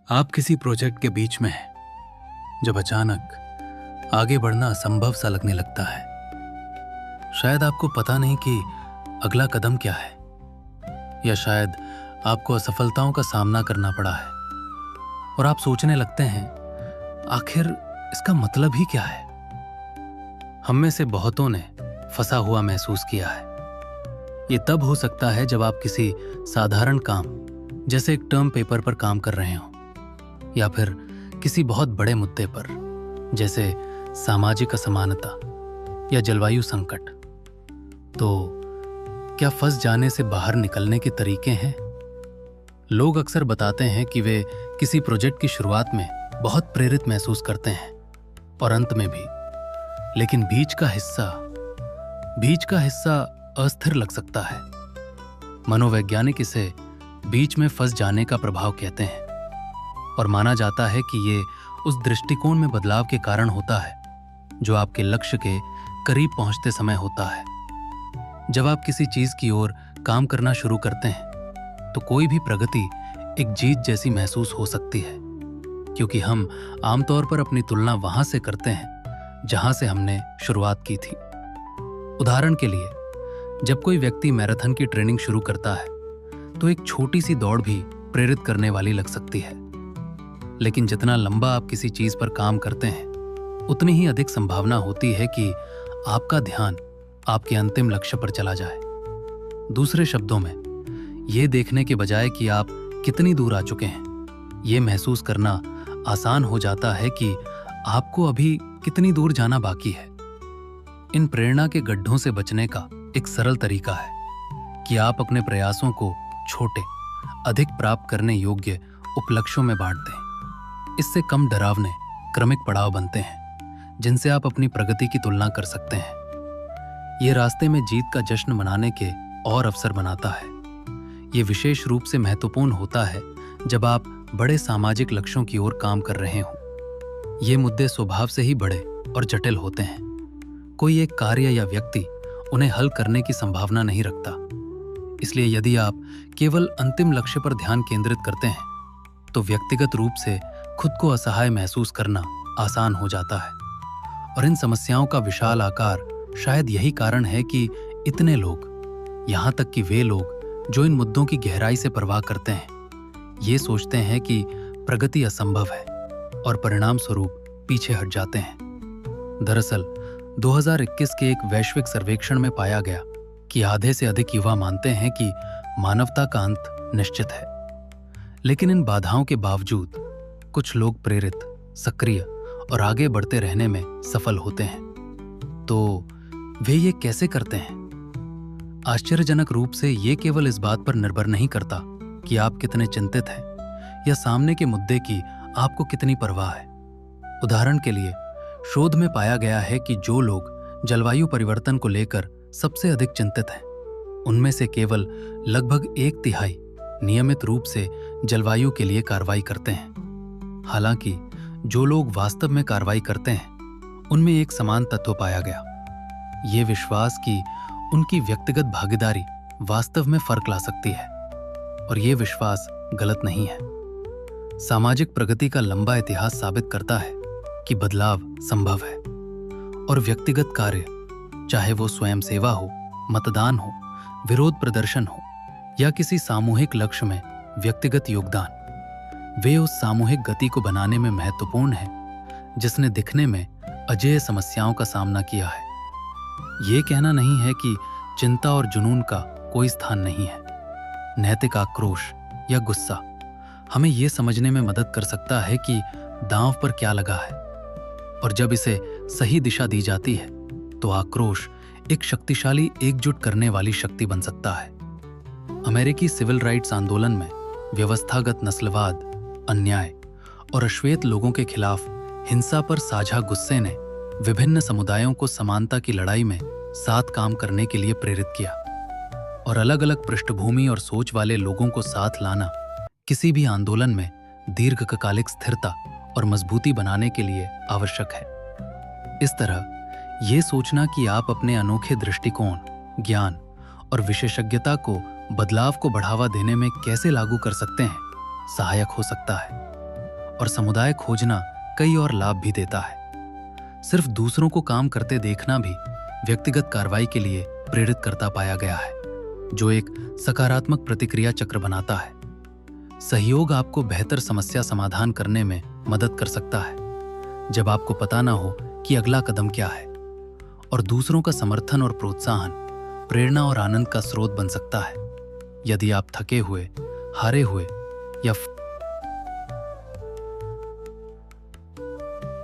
आप किसी प्रोजेक्ट के बीच में हैं जब अचानक आगे बढ़ना असंभव सा लगने लगता है। शायद आपको पता नहीं कि अगला कदम क्या है, या शायद आपको असफलताओं का सामना करना पड़ा है और आप सोचने लगते हैं आखिर इसका मतलब ही क्या है। हम में से बहुतों ने फंसा हुआ महसूस किया है। ये तब हो सकता है जब आप किसी साधारण काम जैसे एक टर्म पेपर पर काम कर रहे हो, या फिर किसी बहुत बड़े मुद्दे पर जैसे सामाजिक असमानता या जलवायु संकट। तो क्या फंस जाने से बाहर निकलने के तरीके हैं? लोग अक्सर बताते हैं कि वे किसी प्रोजेक्ट की शुरुआत में बहुत प्रेरित महसूस करते हैं और अंत में भी, लेकिन बीच का हिस्सा अस्थिर लग सकता है। मनोवैज्ञानिक इसे बीच में फंस जाने का प्रभाव कहते हैं और माना जाता है कि ये उस दृष्टिकोण में बदलाव के कारण होता है जो आपके लक्ष्य के करीब पहुंचते समय होता है। जब आप किसी चीज की ओर काम करना शुरू करते हैं तो कोई भी प्रगति एक जीत जैसी महसूस हो सकती है, क्योंकि हम आमतौर पर अपनी तुलना वहां से करते हैं जहां से हमने शुरुआत की थी। उदाहरण के लिए, जब कोई व्यक्ति मैराथन की ट्रेनिंग शुरू करता है तो एक छोटी सी दौड़ भी प्रेरित करने वाली लग सकती है, लेकिन जितना लंबा आप किसी चीज पर काम करते हैं उतनी ही अधिक संभावना होती है कि आपका ध्यान आपके अंतिम लक्ष्य पर चला जाए। दूसरे शब्दों में, यह देखने के बजाय कि आप कितनी दूर आ चुके हैं, यह महसूस करना आसान हो जाता है कि आपको अभी कितनी दूर जाना बाकी है। इन प्रेरणा के गड्ढों से बचने का एक सरल तरीका है कि आप अपने प्रयासों को छोटे, अधिक प्राप्त करने योग्य उपलक्ष्यों में बांट दें। इससे कम डरावने, क्रमिक पड़ाव बनते हैं जिनसे आप अपनी प्रगति की तुलना कर सकते हैं। यह रास्ते में जीत का जश्न मनाने के और अवसर बनाता है। यह विशेष रूप से महत्वपूर्ण होता है जब आप बड़े सामाजिक लक्ष्यों की ओर काम कर रहे हों। ये मुद्दे स्वभाव से ही बड़े और जटिल होते हैं। कोई एक कार्य या व्यक्ति उन्हें हल करने की संभावना नहीं रखता। इसलिए यदि आप केवल अंतिम लक्ष्य पर ध्यान केंद्रित करते हैं तो व्यक्तिगत रूप से खुद को असहाय महसूस करना आसान हो जाता है। और इन समस्याओं का विशाल आकार शायद यही कारण है कि इतने लोग, यहाँ तक कि वे लोग जो इन मुद्दों की गहराई से परवाह करते हैं, ये सोचते हैं कि प्रगति असंभव है और परिणाम स्वरूप पीछे हट जाते हैं। दरअसल 2021 के एक वैश्विक सर्वेक्षण में पाया गया कि आधे से अधिक युवा मानते हैं कि मानवता का अंत निश्चित है। लेकिन इन बाधाओं के बावजूद कुछ लोग प्रेरित, सक्रिय और आगे बढ़ते रहने में सफल होते हैं। तो वे ये कैसे करते हैं? आश्चर्यजनक रूप से ये केवल इस बात पर निर्भर नहीं करता कि आप कितने चिंतित हैं या सामने के मुद्दे की आपको कितनी परवाह है। उदाहरण के लिए, शोध में पाया गया है कि जो लोग जलवायु परिवर्तन को लेकर सबसे अधिक चिंतित हैं, उनमें से केवल लगभग 1/3 नियमित रूप से जलवायु के लिए कार्रवाई करते हैं। हालांकि जो लोग वास्तव में कार्रवाई करते हैं उनमें एक समान तत्व पाया गया, ये विश्वास कि उनकी व्यक्तिगत भागीदारी वास्तव में फर्क ला सकती है। और ये विश्वास गलत नहीं है। सामाजिक प्रगति का लंबा इतिहास साबित करता है कि बदलाव संभव है और व्यक्तिगत कार्य, चाहे वो स्वयं सेवा हो, मतदान हो, विरोध प्रदर्शन हो या किसी सामूहिक लक्ष्य में व्यक्तिगत योगदान, वे उस सामूहिक गति को बनाने में महत्वपूर्ण हैं जिसने दिखने में अजेय समस्याओं का सामना किया है। ये कहना नहीं है कि चिंता और जुनून का कोई स्थान नहीं है। नैतिक आक्रोश या गुस्सा हमें ये समझने में मदद कर सकता है कि दांव पर क्या लगा है, और जब इसे सही दिशा दी जाती है तो आक्रोश एक शक्तिशाली, एकजुट करने वाली शक्ति बन सकता है। अमेरिकी सिविल राइट्स आंदोलन में व्यवस्थागत नस्लवाद, अन्याय और अश्वेत लोगों के खिलाफ हिंसा पर साझा गुस्से ने विभिन्न समुदायों को समानता की लड़ाई में साथ काम करने के लिए प्रेरित किया। और अलग अलग पृष्ठभूमि और सोच वाले लोगों को साथ लाना किसी भी आंदोलन में दीर्घकालिक स्थिरता और मजबूती बनाने के लिए आवश्यक है। इस तरह ये सोचना कि आप अपने अनोखे दृष्टिकोण, ज्ञान और विशेषज्ञता को बदलाव को बढ़ावा देने में कैसे लागू कर सकते हैं, सहायक हो सकता है। और समुदाय खोजना कई और लाभ भी देता है। सिर्फ दूसरों को काम करते देखना भी व्यक्तिगत कार्रवाई के लिए प्रेरित करता पाया गया है, जो एक सकारात्मक प्रतिक्रिया चक्र बनाता है। सहयोग आपको बेहतर समस्या समाधान करने में मदद कर सकता है जब आपको पता ना हो कि अगला कदम क्या है, और दूसरों का समर्थन और प्रोत्साहन प्रेरणा और आनंद का स्रोत बन सकता है। यदि आप थके हुए, हारे हुए या